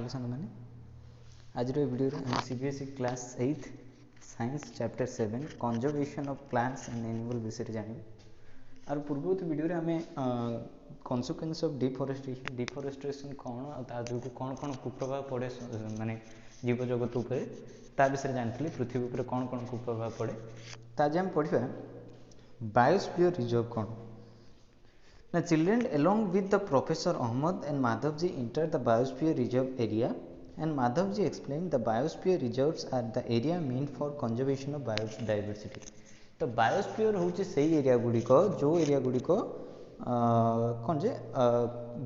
Hello सांग मैंने आज वीडियो हम CBSE class 8 science chapter 7 conservation of plants and animal विषय जानिबे। और पूर्ववर्ती वीडियो आम कन्सिक्वेंस ऑफ डिफॉरेस्टेशन कौन जो कौन कौन कुप्रभाव पड़े माने जीव जगत उपर ता विषय जानी पृथ्वी उपर कौन कौन कुप्रभाव पड़े। तो आज आम पढ़ा बायोस्फीयर रिजर्व कौन। Now, children, along with the Professor Ahmad and Madhavji, entered the Biosphere Reserve area, and Madhavji explained the Biosphere Reserves are the area meant for conservation of biodiversity. तो बायोस्फीयर हूँ से area गुड़िक जो area गुड़िक कौन जे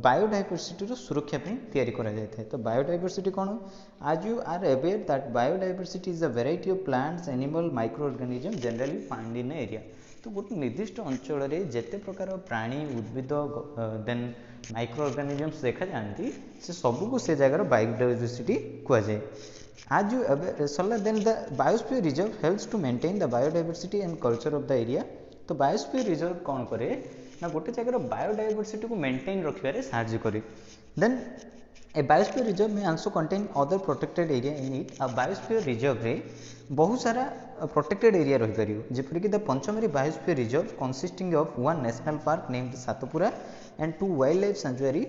biodiversity सुरक्षा तैयारी करा जाए थे। तो बायोडाइवर्सिटी कौन आज you are aware that biodiversity is a variety of plants animal micro organism generally found in area. तो गोटे निर्दिष्ट अंचल जिते प्रकार प्राणी उद्भिद देन माइक्रो ऑर्गेनिजम्स देखा जाती से सबको से जगार बायोडाइवर्सिटी कहुए। आज यू सरला then the biosphere reserve helps to maintain the biodiversity and culture of the area. तो बायोस्फीयर रिजर्व कौन करे ना गोटे जगार बायोडाइवर्सिटी को मेंटेन रखिबारे सहायता करे। Then a biosphere reserve may also contain other protected area in it. आ बायोस्फीयर रिजर्व रे बहुत सारा प्रोटेक्टेड एरिया रही पार जेपरिक the Pachmarhi biosphere reserve consisting of one national park named Satpura and two wild life sanctuary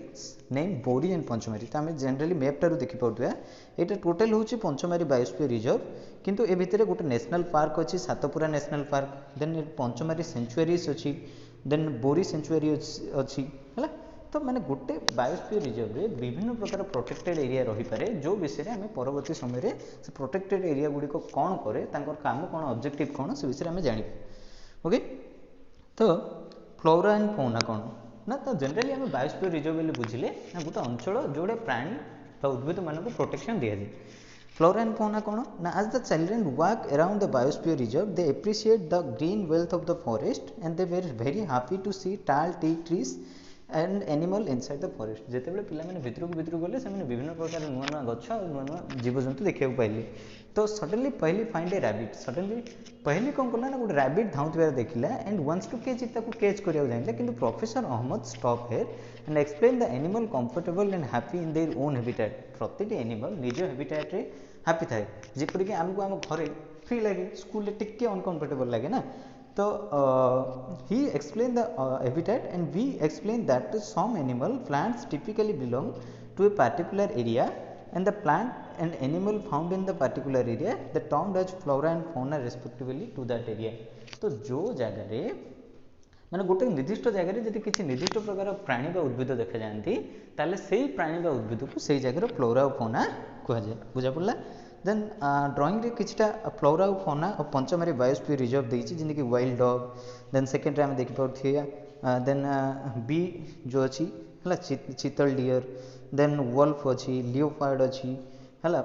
name Bori and Pachmarhi. तो आम generally मैपटारू देखिपा यहाँ टोटाल हूँ पंचमरी बायोस्फीयर रिजर्व किंतु ए भितर गोटे नेशनल पार्क अच्छी Satpura national park then Pachmarhi sanctuaries अच्छी देन बोरी सेंचुरी अच्छी है। तो मैंने गोटे बायोस्फीयर रिजर्व रे विभिन्न प्रकार प्रोटेक्टेड एरिया रही पारे जो विषय में परवर्ती समय से प्रोटेक्टेड एरिया गुड़िक कौन करे काम कौन ऑब्जेक्टिव कौन से विषय में जानी। ओके तो फ्लोरा एंड फौना कौन ना तो जनरली आम बायोस्फीयर रिजर्व बोली बुझिले ना गोटे अंचल जोड़े प्राणी उद्भिद मान प्रोटेक्शन दि जाए। फ्लोरा एंड फौना कौन ना as the children walk around the biosphere reserve they appreciate the green wealth of the forest and they were very happy to see tall tea trees and animal inside the forest. जिते बड़े पिला भितर गले से विभिन्न प्रकार नुआ नुआ गछ और नुआ नुआ जीवजंतु देखा पाइले। तो सडनली पहली फाइंड ए रैबिट सडनली पहली कौन कला ना गोटे रैबिट धाउथबार देखला and wants to catch it catch करिया जाइला किंतु professor Ahmed stop here and explain the animal comfortable and happy in their own habitat. प्रतिटी एनिमल निज हैबिटेट रे हैप्पी थाए जेपरिक आमको आम घरे फ्री लगे स्कूल टिके अनकंफर्टेबल लगे ना। तो he explained the habitat and we explained that some animal plants typically belong to a particular area and the plant and animal found in the particular area the termed as flora and fauna respectively to that area। तो जो जगह रे माने गोटे निर्दिष्ट जगह रे यदि किसी निर्दिष्ट प्रकार प्राणी बा उद्भिद देखा जाती ताले सेही प्राणी बा उद्भिद को सेही जगह रे फ्लोरा और फौना कहा जाए। बुझा पड़ला। देन ड्रॉइंग रे किछटा फ्लोरा और फौना और पंचमरी बायोस्फीयर रिजर्व देछि जिनकी वाइल्ड डॉग देन सेकेंड रे हम देखि पाउथिया देन बी जो अच्छी है चीतल डियर देन वोल्फ अच्छी लियोपार्ड अच्छी है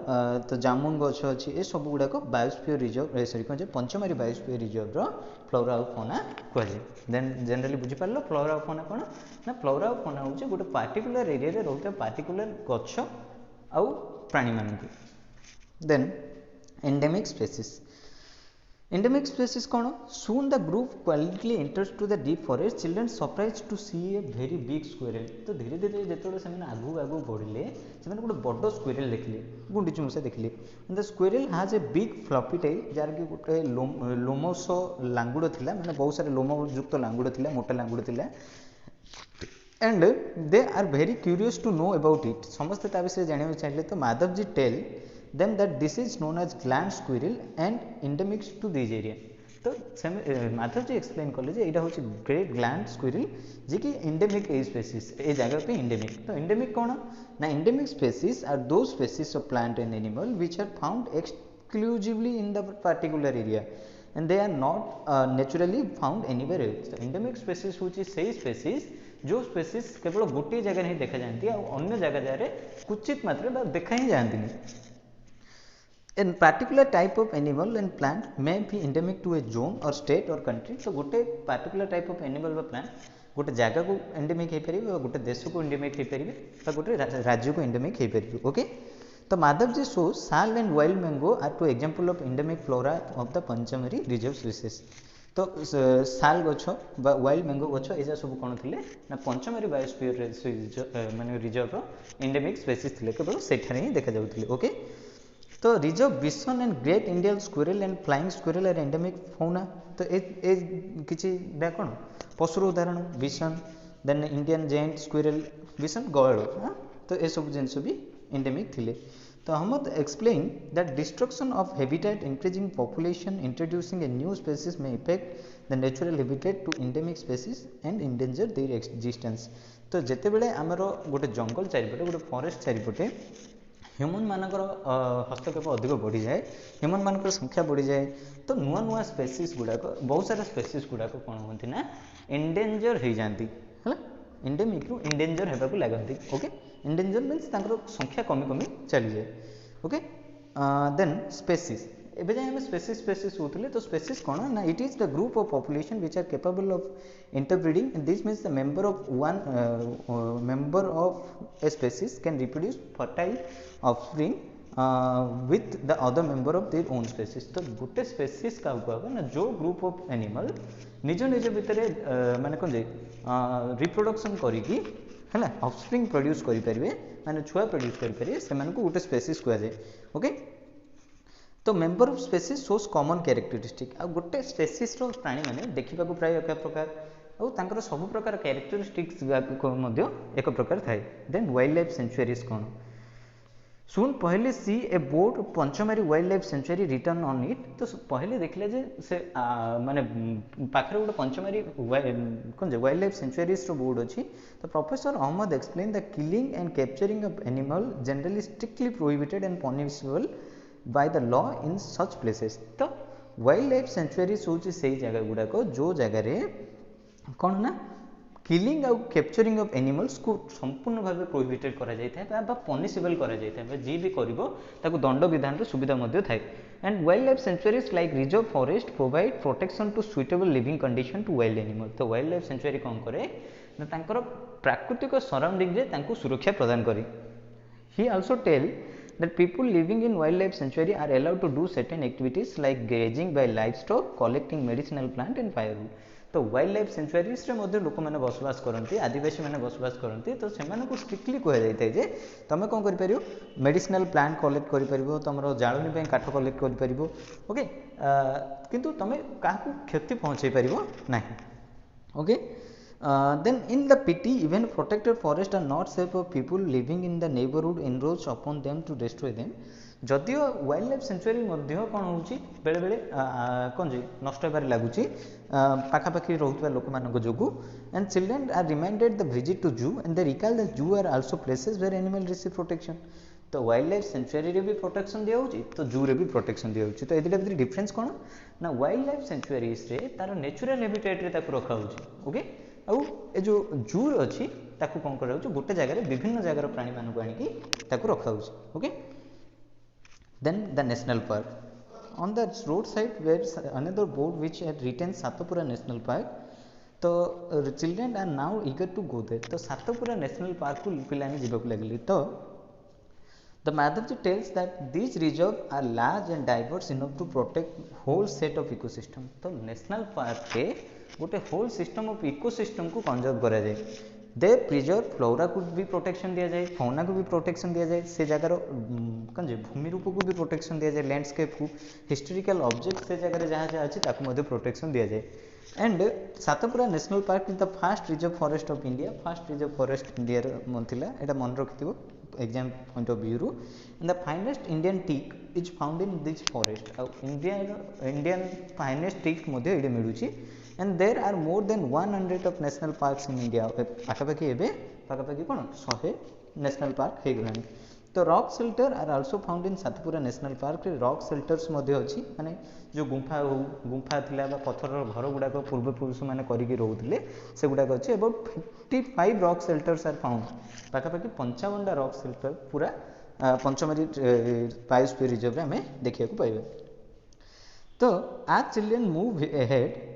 तो जामुन गछ अच्छी ये सब गुड़ाक बायोस्फीयर रिजर्व सॉरी कौन पंचमरी बायोस्फीयर रिजर्व फ्लोरा और फौना कहुए। देन जनरली बुझीपार फ्लोरा और फौना कौन ना फ्लोरा और फौना हूँ गोटे पार्टिकुलर एरिया रे रोता पार्टिकुलर गछ आउ प्राणी मान। Then endemic species endemic species कौन सून the group quality enters to the deep forest children surprise to see a very big squirrel. तो धीरे धीरे जो से आगू आगू बढ़ले से गोटे बड़ स्क्वेरल देखिले गुंडीची मूषा देखिले। The squirrel has a big fluffy tail जार कि गोटे लोमस लांगुड़ थिला माने बहुत सारे लोमयुक्त लांगुड़ थिला मोटा लांगुड़ थिला and they are very curious to know about it. समस्ते ता विषय जानिबा चाहिए। तो Madhav ji tell them that this is known as gland squirrel and endemic to this area। तो माधव जी एक्सप्लेन कले जे एटा होची ग्रेट ग्लैंड स्क्विरल जे कि एंडेमिक ए स्पेसीज ए जगह पे एंडेमिक। तो एंडेमिक कौन ना endemic species are those species of plant and animal which are found exclusively in the particular area and they are not naturally found anywhere else. तो endemic species होची सेही species जो species केवल गोटे जगह ही देखा जाती और अन्य जगह जारे कुचित मात्रा देखा ही जाती। A particular type of animal and plant may be endemic to a zone or state or country। तो गोटे particular type of animal व plant गोटे जगह को endemic हो पारे गोटे देश को endemic हो पारे गोटे राज्य को endemic हो पारे। ओके तो Madhav ji show sal and wild mango are two example of endemic flora of the Pachmarhi reserve species. तो साल गछ बा वाइल्ड मैंगो गछ एजा सब कौन थे ना पंचमरी बायोस्फीयर माने रिजर्व एंडेमिक स्पेसीज थे केवल सेठारे ही देखा जाउथिले ओके। तो reserve bison and great Indian squirrel and flying squirrel are endemic fauna. तो ए किछि डा कोन पशुर उदाहरण bison then Indian giant squirrel bison गयड़ हाँ तो ए सब जिनस भी एंडेमिक थिले। तो Ahmed explain that destruction of habitat increasing population introducing a new species may affect the natural habitat to endemic species and endanger their existence. तो जेते बेले आमर गोटे जंगल चारिपटे गोटे फॉरेस्ट चारिपटे ह्यूमन मानकर हस्तक्षेप अधिक बढ़ी जाए ह्यूमन मानकर संख्या बढ़ी जाए तो नुआ नुआ स्पेसीज गुड़ाक बहुत सारा स्पेसीज गुड़ाक कौन होती ना एंडेंजर हो जाती है एंडेमिक रु एंडेंजर होगा लगती ओके। एंडेंजर मीन्स संख्या कमी कमी चली जाए ओके। देन स्पेसीज एबे जाए हमें स्पेसीज होते तो स्पेसीज कौन ना it is the group of population which are capable of interbreeding and this means the member of one member of a species can reproduce fertile offspring with the other member of their own species. तो गोटे species का ना जो group of animal निज निज भितर माने कौन जे रिप्रोडक्शन करिकी है ऑफस्प्रिंग प्रोड्यूस करें माने छुआ प्रोड्यूस करें से गोटे स्पेसीज कहुए ओके। तो member of species shows common characteristic आ गोटे स्पेसीज रो प्राणी माने देखा प्राय एक प्रकार और सब प्रकार कैरेक्टरिस्टिक्स एक प्रकार थाए। देन वाइल्ड लाइफ सेंचुरीज कौन सुन पहले see a board Pachmarhi wild life sanctuary written on it. तो पहले देखले जे से माने पाखरे गोटे पंचमारी कौन वाइल्ड लाइफ सेंचुरीज रो बोर्ड अच्छी। तो professor Ahmad explain the killing and capturing of animal generally strictly prohibited and punishable by the law in such places. तो वाइल्ड लाइफ सेंचुरीज हूँ से जगह गुड़ाक जो जगार कौन ना किलिंग आउ कैप्चरिंग ऑफ एनिमल्स को संपूर्ण भाव प्रोहिबिटेड करा जायता है पनिशेबल करा जायता है जी भी करिवो ताको दंड विधान सुविधा मध्य थाए। And wild life sanctuaries like reserve forest provide protection to suitable living condition to wild animal. तो वाइल्ड लाइफ सेंचुरी कौन करे ना तांकर प्राकृतिक सराउंडिंग रे तांको सुरक्षा प्रदान करे। He also tell that people living in wildlife sanctuary are allowed to do certain activities like grazing by livestock, collecting medicinal plant and firewood। तो वाइल्ड लाइफ सेंचुरीज रे मध्य लोक मैंने बसवास करती आदिवासी मैंने बसवास करती तो से स्ट्रिक्टली कह जाए जे तुम कौन कर मेडिसिनल प्लांट कलेक्ट कर तुम जालनी काठ कलेक्ट कर ओके किंतु तुम क्या क्षति पहुँचे पार ना okay. Then in the PT even protected forest are not safe for people living in the neighborhood enroach upon them to destroy them। जदियो वाइल्ड लाइफ सेंचुरी कौन हो बेले बेले कौन जी नष्ट होबार लगुच पाखापाखि रोकवा लोक मान जो and children are reminded the visit to zoo and the recall the zoo are also places where animal receive protection. तो वाइल्ड लाइफ सेंचुरी रे भी प्रोटेक्शन दिया तो जू रे भी प्रोटेक्शन दिया तो ये भितर डिफरेंस कौन ना वाइल्ड लाइफ सेंचुरीज रे तार नेचुरल हैबिटेट रे रखा ओके आउ ए जो जू अच्छी ताकू कौन कर गोटे जगह विभिन्न जगार प्राणी मानक आनिकी रखा okay. Then the national park on the road side where another board which had written Satpura national park. तो children are now eager to go there. तो सातपुरा नेशनल पार्क को पिलाने जीवाक लगले। तो the Madhavji tells that these reserves are large and diverse enough to protect whole set of ecosystem। तो national park के गोटे होल सिस्टम ऑफ इकोसिस्टम को कंजर्व करा जाए दे प्रिजर्व फ्लोरा को भी प्रोटेक्शन दिया जाए फौना को भी प्रोटेक्शन दिया जाए से जगार कौन जी भूमि रूप को भी प्रोटेक्शन दिया जाए लैंडस्केप को हिस्टोरिकल ऑब्जेक्ट से जगह जहाँ जहाँ अच्छी ताकू प्रोटेक्शन दिया जाए। And Satpura national park is the first reserve forest of India first reserve forest India थिला एटा मन रखिथिबो exam point of view and the finest Indian teak is found in this forest Indian finest teak मध्य ये मिलूची and there are more than 100 of national parks in India पाखापाखि पाखापाखि कौन 100 नेशनल पार्क हो गलानी। तो rock shelter are also found in Satpura national park rock shelters अच्छी माने जो गुंफा थिला पत्थर घर गुड़ाक पूर्वपुरुष मैंने करके रोते से गुड़ाक अच्छे about 55 rock shelters are found पाखापाखि 55टा रॉक शेल्टर पूरा पंचमरी बायोस्फीयर रिजर्व में देखा पाइबा। तो as children move ahead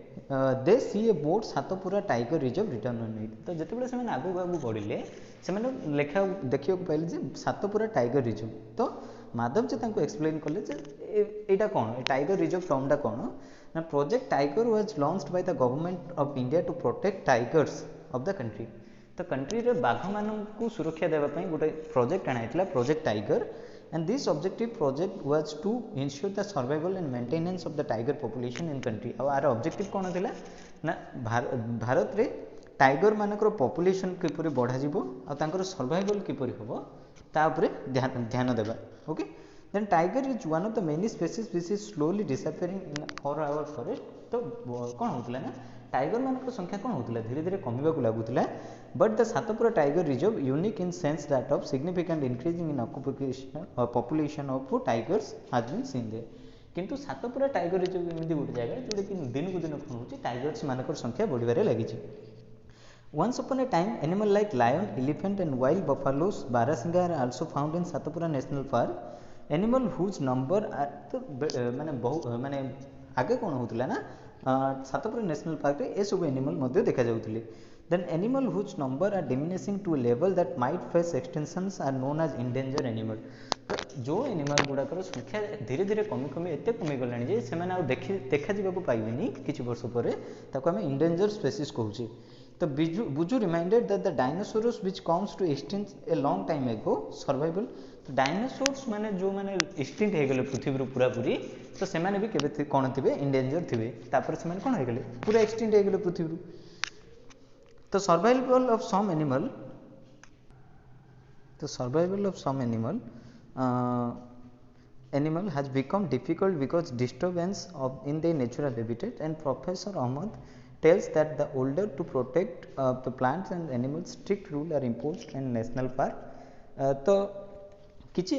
they see a board Satpura tiger reserve written on it. तो जिते से आगू आगू बढ़िले से लेखा देखा पाइले सातपुरा टाइगर रिजर्व। तो माधव जी एक्सप्लेन कले यहाँ कौन टाइगर रिजर्व टर्मटा कौन ना project tiger was launched by the government of India to protect tigers of the country. तो कंट्री रे बाघ मानू सुरक्षा देवाई गोटे प्रोजेक्ट आना project tiger and this objective project was to ensure the survival and maintenance of the tiger population in country. Our objective कौन थिला ना भारत रे टाइगर मानकर पॉपुलेशन किपरि बढ़ा जिवो आ तांकर सर्वाइवल किपरि होबो ता उपरे ध्यान देबा। Okay then tiger is one of the many species which is slowly disappearing for our forest. तो कौन होतला ना टाइगर मानकर संख्या कौन होतला धीरे धीरे कमिबा को लागुतला but the Satpura tiger reserve unique in sense that of significant increasing in occupation population of tigers has been seen there. किंतु सातपुरा टाइगर रिजर्व एमती गोटे जगह जोटा कि दिन को दिन कौन होची टाइगर्स मानकर संख्या बढ़िबारे लागिछि। Once upon a time, animals like lion, elephant and wild buffaloes, Barasinga are also found in Satapura National Park. Animal whose number are तो माने आगे कौन होतला ना सातपुरा नेशनल पार्क रे ए सब एनिमल मध्ये देखा जाउतले। Then animal whose number are diminishing to a level that might face extinctions are known as endangered animal। तो जो एनिमल गुड़ाकर संख्या धीरे धीरे कमी कमी एते कमी गलानी जे से माने आ देखा जीवा को पाइबेनी किछि वर्ष परे ताको हम इंडेंजर स्पीसीज कहूची। तो बुजू reminded that the dinosaurs which comes to extinct a long time ago survival. तो डायनासोर्स माने जो माने एक्सटिंक्ट हे गेले पृथ्वी रो पूरा पूरी तो से माने भी केबे कोन थिबे इंडेंजर थिबे तापर से माने कोन हे गेले पूरा एक्सटिंक्ट हे गेले पृथ्वी रो। तो survival of some animal animal has become difficult because disturbance of in their natural habitat and Professor Ahmad tells that the older to protect the plants and animals strict rules are imposed in national park। तो किछि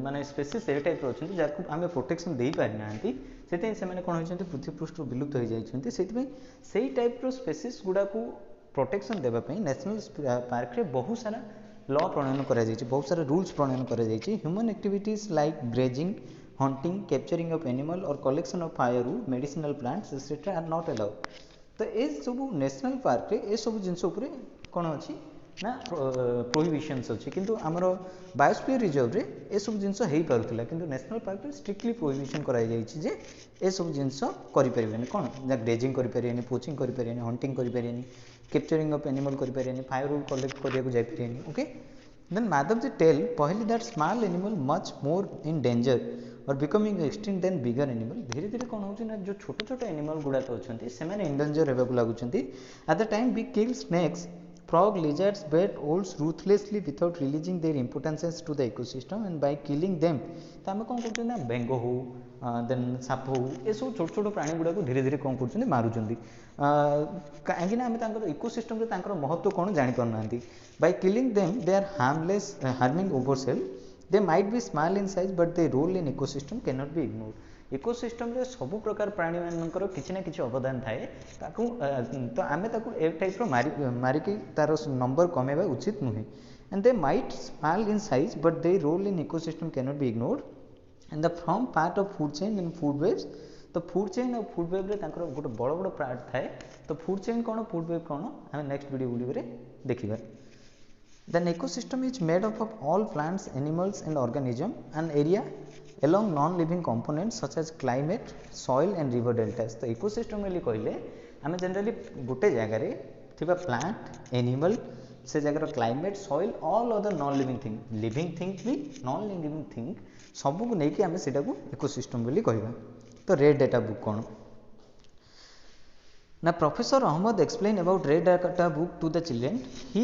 माने species ए type रछन जाको आमे protection देई पारि नांती सेते से माने कोन होइछन्ती पृथ्वी पृष्ठ विलुप्त हो जाइछन्ती सेति में सेही टाइप रो स्पेसीज गुडा को प्रोटेक्शन देबा पई नेशनल पार्क रे बहुत सारा लॉ प्रणयन करा जाइछि बहुत सारा रूल्स प्रणयन करा जाइछि। Human activities like grazing hunting capturing of animal और collection of firewood medicinal plants etcetera are not allowed. तो ए सब नेशनल पार्क रे ए सब जिंस ऊपर कोन अछि ना प्रोहिबिशंस अछि किंतु हमरो बायोस्फीयर रिजर्व रे ए सब जिंस हेई पारुतला किंतु नेशनल पार्क रे स्ट्रिक्टली प्रोहिबिशन कराई जाइछि जे ए सब जिंस करि परिबेनी कोन ना ग्रेजिंग करि परिबेनी पोचिंग करि परिबेनी हंटिंग करि परिबेनी कैप्चरिंग ऑफ एनिमल करि परिबेनी फायरवुड कलेक्ट करिया को जाय परिबेनी। ओके देन माधवजी टेल पहले that small animal much more in danger और बिकमिंग एक्सटिंक्ट देन बिगर एनिमल। धीरे धीरे कौन होची ना जो छोट छोट एनिमल गुडा तो अछंती से माने इंडेंजर हेबा को लागुचंती। At the time we kill snakes frog lizards bat owls ruthlessly without releasing their importances to the ecosystem and by killing them तो आम कौन कर बेंग हो देन साप हो ये सब छोट छोट प्राणी गुड़ा धीरे धीरे कौन कर मारुंट कहीं आम इकोसिस्टम रे महत्व कौन जापर ना by killing them they are harming ourselves they might be small in size but their role in ecosystem cannot be ignored। Ecosystem रे सब प्रकार प्राणी मानकर किछि ना किछि अवदान थाए ताकू तो आमे ताकू एक टाइप रो मारिकी तार नंबर कमेबा उचित नुहे and they might small in size but they role in ecosystem cannot be ignored and the from part of food chain in food webs. तो फूड चेन और फूड वेव रे तांकर गोटे बड़ बड़ पार्ट थाए तो फूड चेन कौन फूड वेव कौन आम नेक्स्ट वीडियो रे देखिबा। Then ecosystem is made up of all plants, animals and organisms, an area along non-living components such as climate, soil and river deltas। तो ecosystem रे कहले आमे जनरली गोटे जगह रे थिबा प्लांट एनिमल से जगह climate soil all other non living thing भी नॉन लिविंग थिंग सब को लेकिन आमे सेटा को इकोसिस्टम बोली कहबा। तो रेड डाटा बुक कौन Now Professor Ahmad explained about Red Data Book to the children. He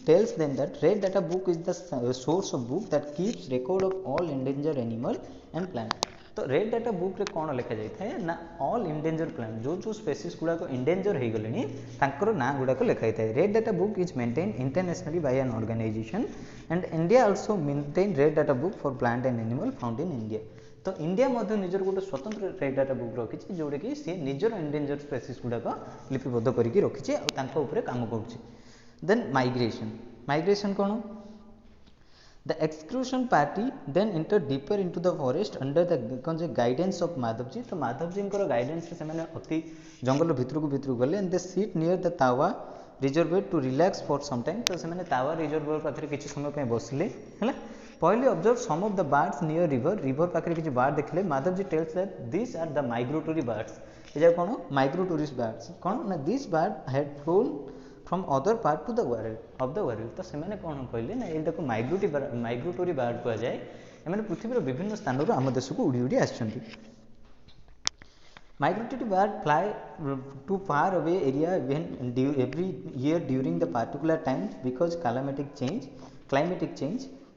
tells them that Red Data Book is the source of book that keeps record of all endangered animal and plant। तो red data book रे कौन लिखा जाए ना all endanger plant जो जो species गुड़ाक endanger हो गले तांकर ना गुड़ाक लिखाई थाए। Red data book is maintain internationally by an organization and India also maintain red data book for plant and animal found in India. तो इंडिया मध्य निजर गोटे स्वतंत्र रेड डाटा बुक रखी जोटा कि सी निजर इंडेंजर स्पेसीज गुड़ाक लिपिबद्ध करके रखी और काम कर। देन माइग्रेशन कौन The exclusion party then entered deeper into the forest under the guidance of Madhavji। तो माधवजी गाइडेंस से मैंने अति जंगल भितर गले and they sit near the Tawa reservoir to relax for some time. तो से तावा रिजर्वेयर पाखे किसी समय बसले है पहले observe some of the birds near river पाखे किसी बर्ड देखले Madhav ji tells that this are the migratory birds ये कौन माइग्रेटरी बर्ड्स कौन ना this bird had flown from other part to the world of the world तो से कौन कहले ना ये माइग्रेटरी बर्ड कह जाए एम पृथ्वीर विभिन्न स्थान आम देश को उड़ी उड़ी आसछन्ति Migratory birds fly to far away area when every year during the particular times because climatic change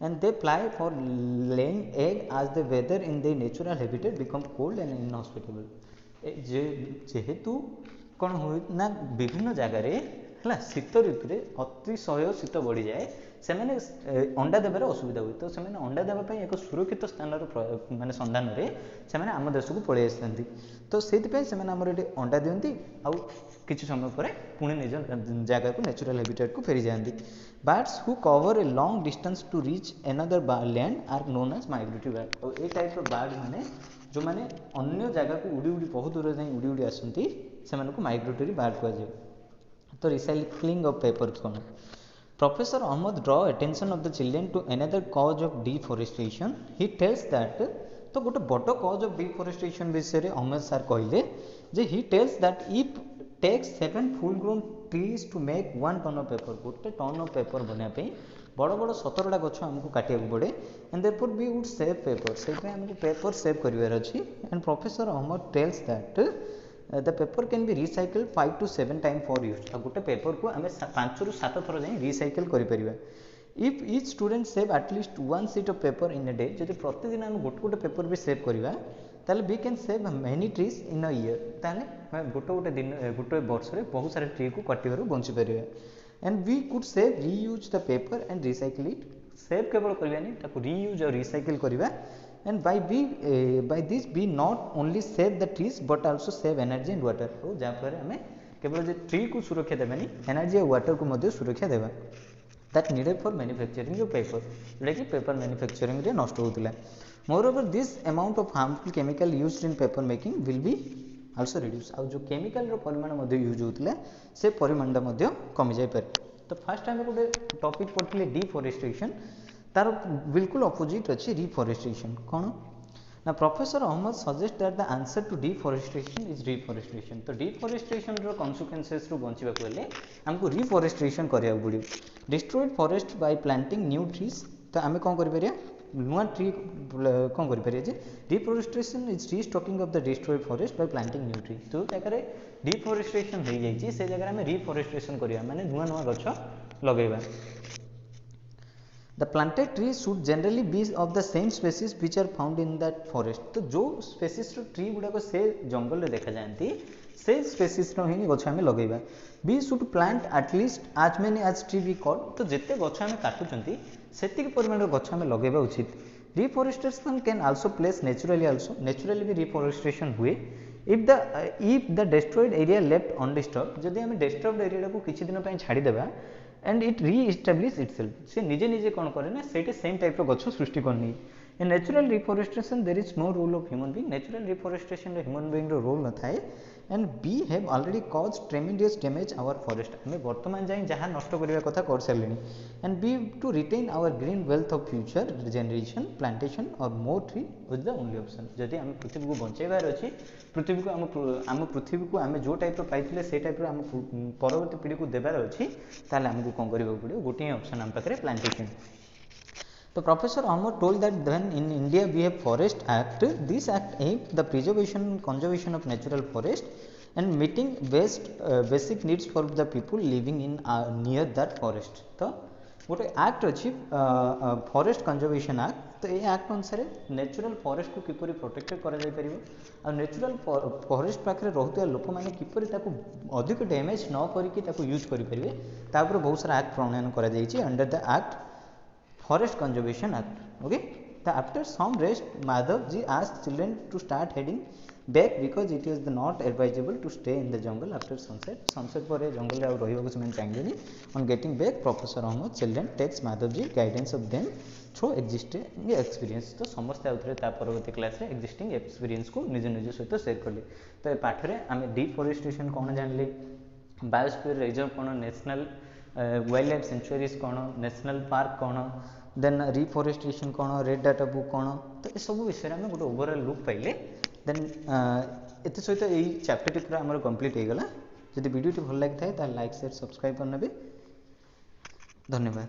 and they fly for laying egg as the weather in their natural habitat become cold and inhospitable. जेहेतु कौन हो ना विभिन्न जगार है शीत ऋतु में अतिशय शीत बढ़ी जाए से अंडा देवार असुविधा हुए तो से अंडा देवाई एक सुरक्षित स्थान माने संधान में आम देश को पलि आसती तो से ये अंडा दिखती आउ किसी समय पर पुणी निज जगह को नेचुरल हैबिटेट को फेरी जाती birds who cover a long distance to reach another land are known as migratory bird और ये टाइप बर्ड मैंने जो मैंने अन्य जगह को उड़ी उड़ी बहुत दूर जाए उड़ी उड़ी आसती से माइग्रेटरी बर्ड कहुए तो रिसाइक्लिंग ऑफ पेपर कौन Professor Ahmed draw attention of the children to another cause of deforestation. He tells that तो गोटे बड़ cause of deforestation विषय अहमद सर कहले जे he tells that if takes 7 full grown trees to make 1 ton of paper गोटे ton of paper बनाया बड़ बड़ 17टा गछ आमको काटिया पड़े and therefore we would save paper से आमको पेपर सेव करिवार अछि and professor Ahmad tells that the paper can be recycled 5 to 7 times for use आ गोटे पेपर को आम 5 ରୁ 7 थर जाए रिसाइकल करें if each student save at least 1 sheet of paper in a day जब प्रतिदिन आम गोटे गोटे पेपर भी सेव करवा ताले we can save many trees in a year ताले गोटे गोटे दिन गोटे वर्ष में बहुत सारे ट्री को काटिबार बंची पारे and we could save reuse the paper and recycle it save केवल करवानी ताको रीयूज और रिसाइकल करवा and by this we not only save the trees but also save energy and water तो जहाँ फल आम केवल ट्री को सुरक्षा देवानी एनर्जी और वाटर को मध्य सुरक्षा देवा that needed for manufacturing of paper जोटा कि पेपर मैन्युफैक्चरिंग रे नष्ट होता moreover this amount of harmful chemical used in paper making will be also reduced और जो केमिकल रो परिमाण मध्य यूज होता से परिमाण मध्य कमी जाय पारे तो फर्स्ट आम गोटे टॉपिक पढ़ते डिफॉरेस्टेशन तार बिल्कुल अपोजिट अच्छी रिफॉरेस्टेशन कौन ना professor Ahmad suggest that the answer to deforestation is reforestation तो डिफॉरेस्टेशन रो कॉन्सिक्वेंसेस रू बंचिबा कोले हमको रिफॉरेस्टेशन करिया पड़ियो destroyed forest by planting new trees तो आमे कोन करि परिया नुआ ट्री कोन करि परिया जे deforestation is restocking of the destroyed forest by planting new tree तो जगह डिफॉरेस्टेशन हो जाई छी से जगह में रिफॉरेस्टेशन करिया माने नुआ नुआ गछ लगेबा The planted trees should generally be of the same species which are found in that forest. तो जो species रो ट्री गुड़ाक से जंगल रे देखा जाती से species रो ही गछ आमे लगेबा we should plant at least as many as tree we cut तो जिते गछ आमे काटुचंती सेतिक परिमाण रो गछ आमे लगेबा उचित reforestation can also place naturally भी reforestation हुए if the destroyed area left undisturbed जदि आमे disturbed area को किछि दिन पय छाडी देबा and it re-establish itself से निजे निजे कौन करे ना सेटे सेम टाइप रो गछ सृष्टि करनी in natural reforestation there is no role of human being natural reforestation रे human being रो रोल न थाए and we have already caused tremendous damage our forest हमें वर्तमान जाई जहां नष्ट करबा कथा कर सारलेनी and we to retain our green wealth of future generation plantation or more tree is the only option जदि हम पृथ्वी को बचाइबार अछि पृथ्वी को हम पृथ्वी को हम जो टाइप रो पाइथिले से टाइप रो हम परवर्ती पीढ़ी को देबार अछि ताले हमको कोन करबा पड़ियो गोटे ऑप्शन हम पाखरे प्लांटेशन तो professor Ahmed told that when in India we have Forest Act, this act aims the preservation and conservation of natural forest and meeting basic needs for the people living in near that forest. तो गोटे act अच्छी forest conservation act तो ये act अनुसार natural forest को किपरि protect करा जाय परिबो आ natural forest पाखरे रहउतिया लोक माने किपरि ताको अधिक डैमेज न करिकि ताको यूज करि परिबे तापर बहुत सारा एक्ट प्रणयन करा जाय छी under the act Forest Conservation Act. Okay. After some rest, Madhav ji asked children to start heading back because it is not advisable to stay in the jungle after sunset. Sunset पर jungle रे रहिबा को semen चाहिए On getting back, Professor Ahmed children takes Madhav ji guidance of them through existing experience. तो समस्त आउथरे ता परवर्ती class रे existing experience को निज निज सहित शेयर करले. तो ए पाठ रे आमे deforestation कोन जानले बायोस्फीयर रिजर्व कोन नेशनल वाइल्ड लाइफ सेंचुरीज कौन नेशनल पार्क कौन देन रिफॉरेस्टेशन कौन, रेड डाटा बुक कौन, तो ये सब विषय में गोटे ओवरऑल लुक पाइले देन एत सहित यही चैप्टर पूरा आमर कंप्लीट हो गला। जदि वीडियो भल लगी था लाइक शेयर सब्सक्राइब करने। धन्यवाद।